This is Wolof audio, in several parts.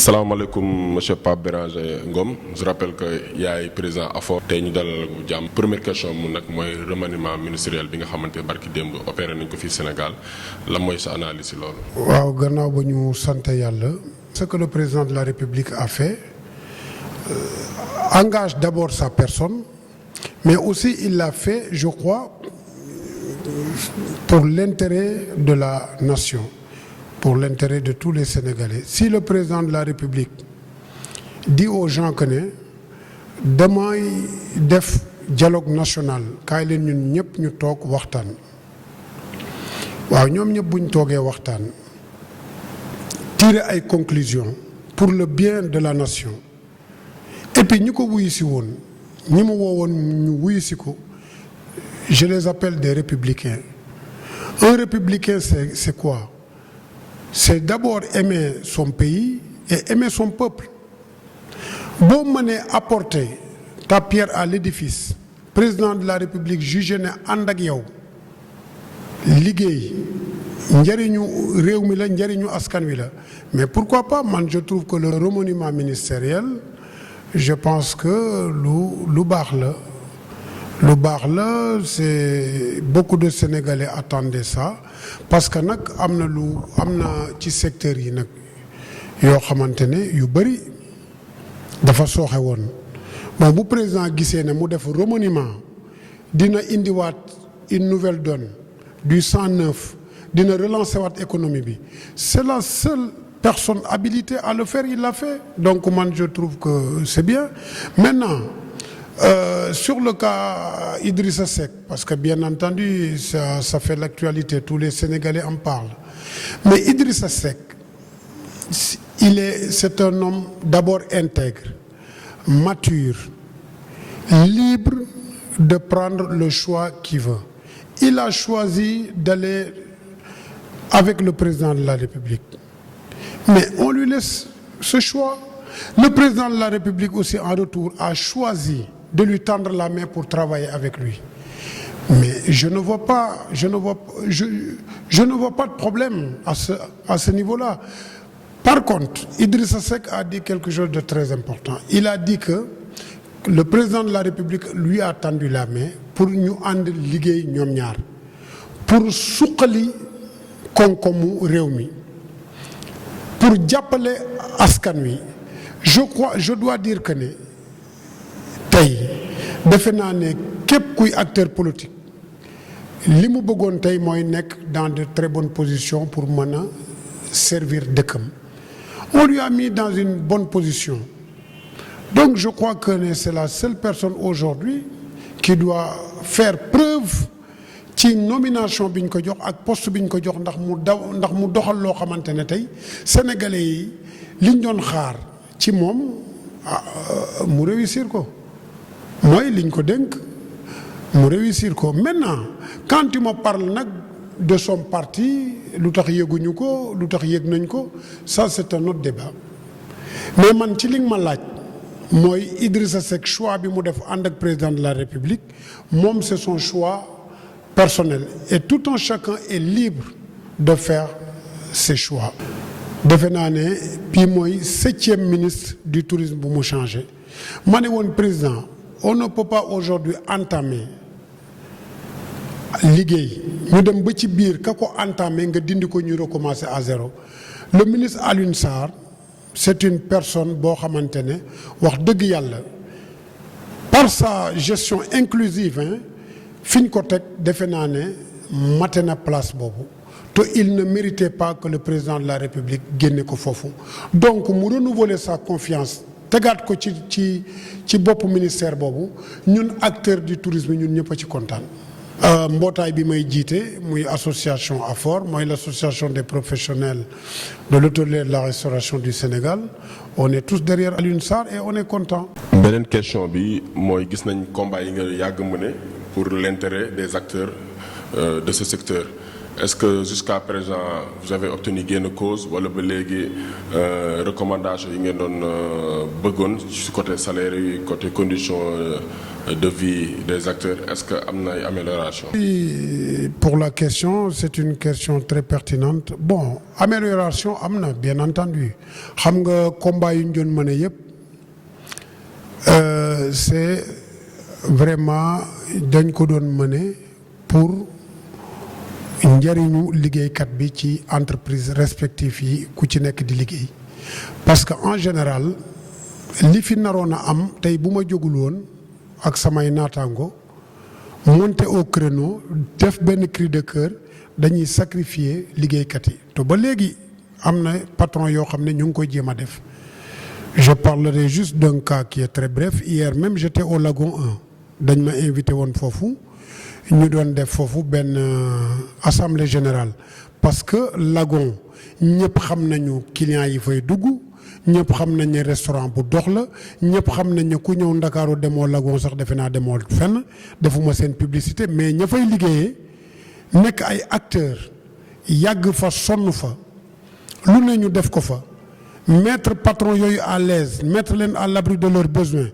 asalaamaaleykum monsieur Pape Béranger Ngom je rappelle que yaay président AFOR tey ñu dalal jàmm première question mu nag mooy remaniement ministériel bi nga xamante barki démb opéré nañ ko fii Sénégal la mooy sa analyse si loolu. waaw gannaaw ba ñu sant yàlla. ce que le président de la République a fait engage d'abord sa personne mais aussi il l'a fait je crois pour l'intérêt de la nation. Pour l'intérêt de tous les Sénégalais. Si le président de la République dit aux gens que ne damay def dialogue national kaay leen ñun ñëpp ñu toog waxtaan waaw ñoom ñëpp buñ toogee waxtaan tirer ay conclusions pour le bien de la nation et puis ñi ko wuyu si woon ñi mu woowoon ñu wuyu si ko je les appelle des républicains. Un républicain c'est quoi? C'est d'abord aimer son pays et aimer son peuple. boo mënee apporter ta pierre à l'édifice président de la République jugé ne ànd ak yow liggéey njëriñu réew mi la njëriñu askan wi la mais pourquoi pas man je trouve que le remaniement ministériel je pense que lu baax la c'est beaucoup de Sénégalais attendaient ça parce que nag am na ci secteur yi nag yoo xamante ne yu bëri dafa sooxe woon bon bu président gisee ne mu def remaniement dina indiwaat une nouvelle donne du 109 dina relancer waat économie bi c'est la seule personne habilitée à le faire il l'a fait donc man je trouve que c'est bien maintenant sur le cas Idrissa Seck parce que bien entendu ça fait l'actualité tous les Sénégalais en parlent mais Idrissa Seck c'est un homme d'abord intègre mature libre de prendre le choix qu'il veut il a choisi d'aller avec le président de la République mais on lui laisse ce choix le président de la République aussi en retour a choisi de lui tendre la main pour travailler avec lui mais je ne vois pas de problème à ce niveau-là. Par contre Idrissa Seck a dit quelque chose de très important il a dit que le président de la République lui a tendu la main pour ñu ànd liggéey ñoom ñaar pour suqali koom-koomu réew mi pour jàppale askan wi je dois dire que ne tey defe naa ne képp kuy acteur politique li mu bëggoon tey mooy nekk dans de très bonnes positions pour mën a servir dëkkam on lui a mis dans une bonne position donc je crois que c'est la seule personne aujourd'hui qui doit faire preuve ci nomination bi ñu ko jox ak poste bi ñu ko jox ndax mu doxal loo xamante ne tey sénégalais yi liñ doon xaar ci moom mu réussir ko mooy liñ ko dénk mu réussir ko maintenant quand tu me parles nag de son parti lu tax yëguñu ko lu tax yëg nañ ko ça c'est un autre débat mais man ci li nga ma laaj mooy Idrissa Seck choix bi mu def ànd ak président de la République moom c'est son choix personnel et tout un chacun est libre de faire ses choix defe naa ne puis mooy 7e ministre du tourisme bu mu changé ma ne woon président on ne peut pas aujourd'hui entamer liggéey ñu dem ba ci biir ka ko entamer nga dindi ko ñu recommencer à zéro le ministre Alioune Sarr c'est une personne boo xamante ne wax dëgg yàlla par sa gestion inclusive fi ñu ko teg defe naa ne mate na place boobu te il ne méritait pas que le président de la République génne ko foofu donc mu renouveler sa confiance tegaat ko ci boppu ministère boobu ñun acteurs du tourisme ñun ñëpp a ci kontaan. mbootaay bi may jiite muy association AFOR mooy l'association des professionnels de l'hôtellerie et de la restauration du Sénégal on est tous derrière Alioune Sarr et on est content. beneen question bi mooy gis nañ combat yi nga yàgg mëne pour l'intérêt des acteurs de ce secteur est-ce que jusqu'à présent vous avez obtenu gain de cause wala ba léegi recommandation yi ngeen doon bëggoon ci côté salaire yi côté conditions de vie des acteurs est-ce que am na ay amélioration? Pour la question, c'est une question très pertinente. Bon, amélioration am na bien entendu xam nga combat yu ñu doon mën a yëpp c'est vraiment dañ ko doon mëne pour njëriñu liggéeykat bi ci entreprise respective yi ku ci nekk di liggéey parce que en général li fi naroon a am tey bu ma jógul woon ak samay naataango monter au créneau def benn cri de cœur dañuy sacrifier liggéeykat yi te ba léegi am na patron yoo xam ne ñu ngi koy jéem a def. Je parlerai juste d'un cas qui est très bref. Hier même j'étais au Lagon 1 dañ ma invité woon foofu ñu doon def foofu benn assemblée générale parce que Lagon ñëpp xam nañu clients yi fay dugg ñëpp xam nañ ne restaurant bu dox la ñëpp xam nañ ne ku ñëw Ndakaaru demoo Lagon sax defe naa demoo fenn defuma seen publicité mais ña fay liggéeyee nekk ay acteurs yàgg fa sonn fa lu ne ñu def ko fa mettre patron yooyu à l'aise mettre leen à l'abri de leurs besoins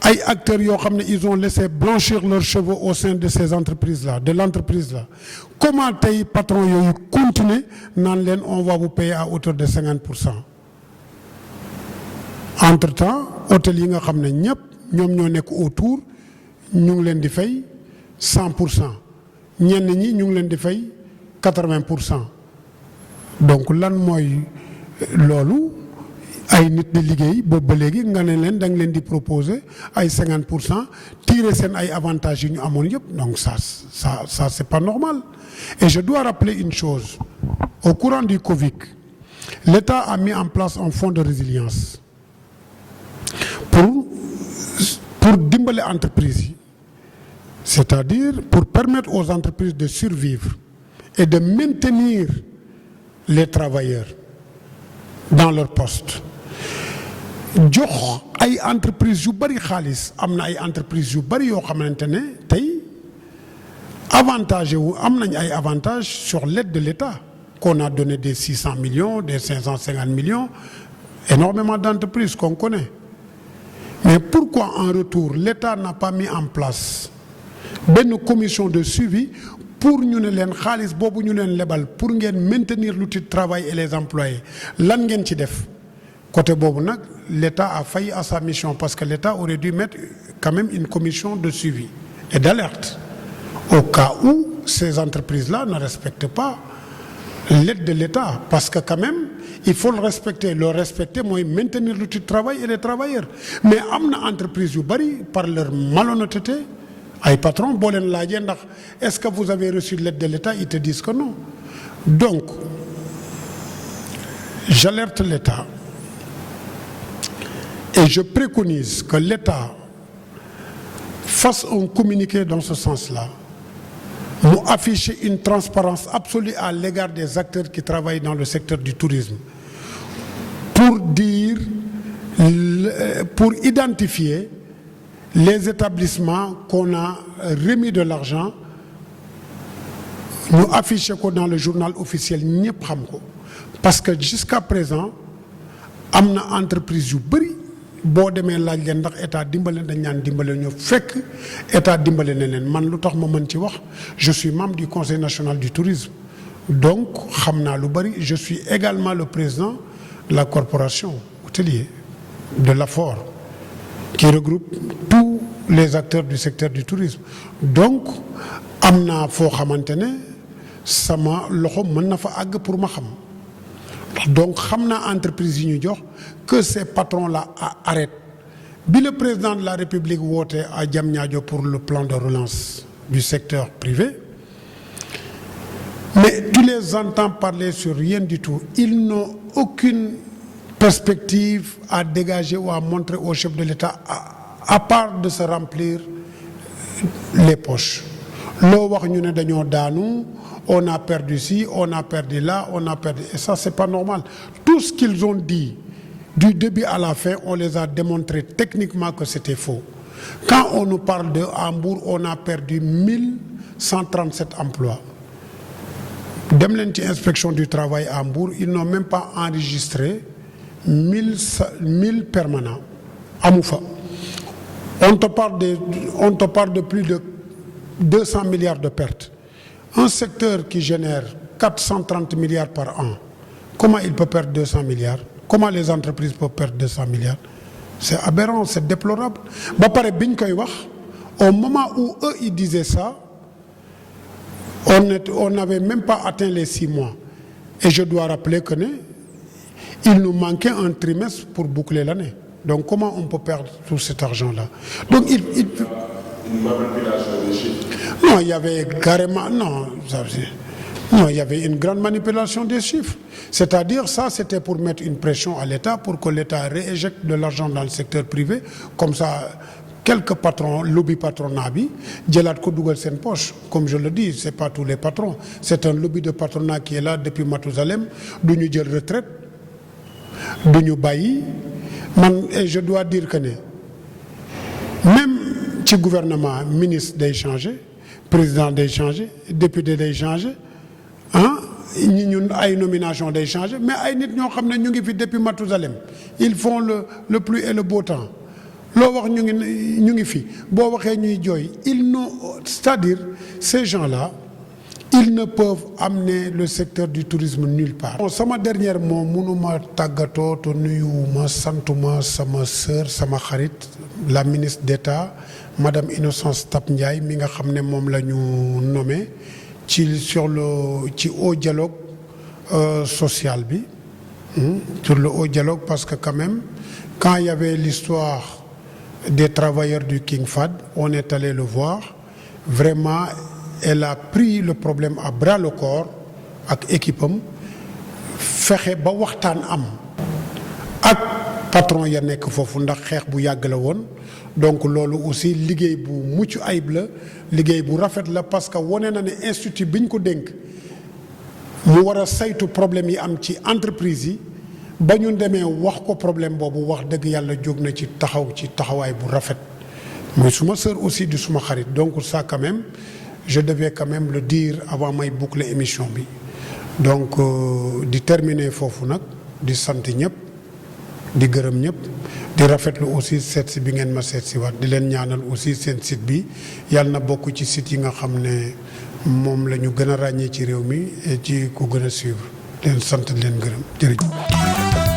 ay acteurs yoo xam ne ils ont laissé blanchir leurs cheveux au sein de ces entreprises-là de l'entreprise-là comment tey patron yooyu continuer naan leen on va vous payer à hauteur de 50%. Entre-temps hôtel yi nga xam ne ñëpp ñoom ñoo nekk autour ñu ngi leen di fay 100% ñenn ñi ñu ngi leen di fay 80%. Donc lan mooy loolu ay nit di liggéey boobu ba léegi nga ne leen da nga leen di proposer ay 50% tirer seen ay avantages yu ñu amoon yëpp donc ça c'est pas normal. Et je dois rappeler une chose au courant du Covid l'État a mis en place un fonds de résilience pour dimbale entreprises yi c'est-à-dire pour permettre aux entreprises de survivre et de maintenir les travailleurs dans leur poste jox ay entreprises yu bari xaalis am na ay entreprises yu bari yoo xamante ne tey avantage wu am nañ ay avantages sur l'aide de l'État qu'on a donné des 600 millions des 550 millions énormément d'entreprises qu'on connaît mais pourquoi en retour l'État n'a pas mis en place benn commission de suivi pour ñu ne leen xaalis boobu ñu leen lebal pour ngeen maintenir l'outil de travail et les employés lan ngeen ci def côté boobu nag l'État a failli à sa mission parce que l'État aurait dû mettre quand même une commission de suivi et d'alerte au cas où ces entreprises-là ne respectent pas l'aide de l'État parce que quand même il faut le respecter mooy maintenir l'outil de travail et les travailleurs mais am na entreprise yu bari par leur malhonnêteté ay patron boo leen laajee ndax est-ce que vous avez reçu l'aide de l'État ils te disent que non donc j'alerte l'État et je préconise que l'État fasse un communiqué dans ce sens-là mu afficher une transparence absolue à l'égard des acteurs qui travaillent dans le secteur du tourisme pour identifier les établissements qu'on a remis de l'argent ñu affiché ko dans le journal officiel ñëpp xam ko parce que jusqu'à présent am na entreprise yu bari boo demee laaj leen ndax état dimbale dañ naan dimbale ñu fekk état dimbale na leen man lu tax ma mën ci wax je suis membre du conseil national du tourisme donc xam naa lu bari je suis également le président de la corporation hôtelier de l'AFOR qui regroupe tous les acteurs du secteur du tourisme donc am naa foo xamante ne sama loxo mën na fa àgg pour ma xam donc xam naa entreprise yi ñu jox que ces patrons-là arrêtent bi le président de la République woote à Diamniadio pour le plan de relance du secteur privé mais tu les entends parler sur rien du tout ils n'ont aucune perspective à dégager ou à montrer au chef de l'État à part de se remplir les poches loo wax ñu ne dañoo daanu on a perdu ci on a perdu là on a perdu et ça c'est pas normal tout ce qu'ils ont dit du début à la fin on les a démontré techniquement que c'était faux quand on nous parle de Mbour on a perdu 1137 emplois dem leen ci inspection du travail à Mbour, ils n'ont même pas enregistré 1000 permanents amu fa. On te parle de plus de 200 milliards de pertes. Un secteur qui génère 430 milliards par an, comment il peut perdre 200 milliards? Comment les entreprises peuvent perdre 200 milliards? C'est aberrant, c'est déplorable. Ba pare biñ koy wax, au moment où eux ils disaient ça, on n'avait même pas atteint les 6 mois. Et je dois rappeler que il nous manquait un trimestre pour boucler l'année. Donc comment on peut perdre tout cet argent-là? Donc une manipulation des chiffres. Non, il y avait carrément non, il y avait une grande manipulation des chiffres. C'est-à-dire ça, c'était pour mettre une pression à l'État pour que l'État rééjecte de l'argent dans le secteur privé. Comme ça, quelques patrons, lobby patronat bi, jëlaat ko dugal seen poche. Comme je le dis, c'est pas tous les patrons. C'est un lobby de patronat qui est là depuis Mathusalem. Du ñu jël retraite, du ñu bàyyi. Et je dois dire que même ci gouvernement ministre day changé, président day changé, député day changé, ñi ñun ay nomination day changé, mais ay nit ñoo xam ne ñu ngi fi depuis Mathusalem, ils font le pluie et le beau temps. Loo wax ñu ngi fi boo waxee ñuy jooy, c'est-à-dire ces gens-là, ils ne peuvent amener le secteur du tourisme nulle part. Bon, sama dernière mot mënuma tàggatoo te nuyuwuma santuma sama sœur sama xarit la ministre d'État madame Innocence Ntap Ndiaye mi nga xam ne moom la ñu nommé ci haut dialogue social bi, sur le haut dialogue, parce que quand même quand il y avait l'histoire des travailleurs du King Fahd, on est allé le voir. Vraiment, elle a pris le problème à bras le corps ak équipe am fexe ba waxtaan am ak patron ya nekk foofu ndax xeex bu yàgg la woon. Donc loolu aussi liggéey bu mucc ayib la, liggéey bu rafet la, parce que wone na ne institut bi ñu ko dénk mu war a saytu problème yi am ci entreprise yi, ba ñu demee wax ko problème boobu wax dëgg yàlla jóg na ci taxawaay bu rafet. Mooy suma sœur aussi di suma xarit. Donc ça quand même, je devais quand même le dire avant may boucler émission bi. Donc di terminer foofu nag di sant ñëpp, di gërëm ñëpp, di rafetlu aussi seet si bi ngeen ma seet si waat, di leen ñaanal aussi seen site bi yàlla na bokk ci site yi nga xam ne moom la ñu gën a ràññee ci réew mi et ci ku gën a suivre. Leen sant leen gërëm jërëjëf.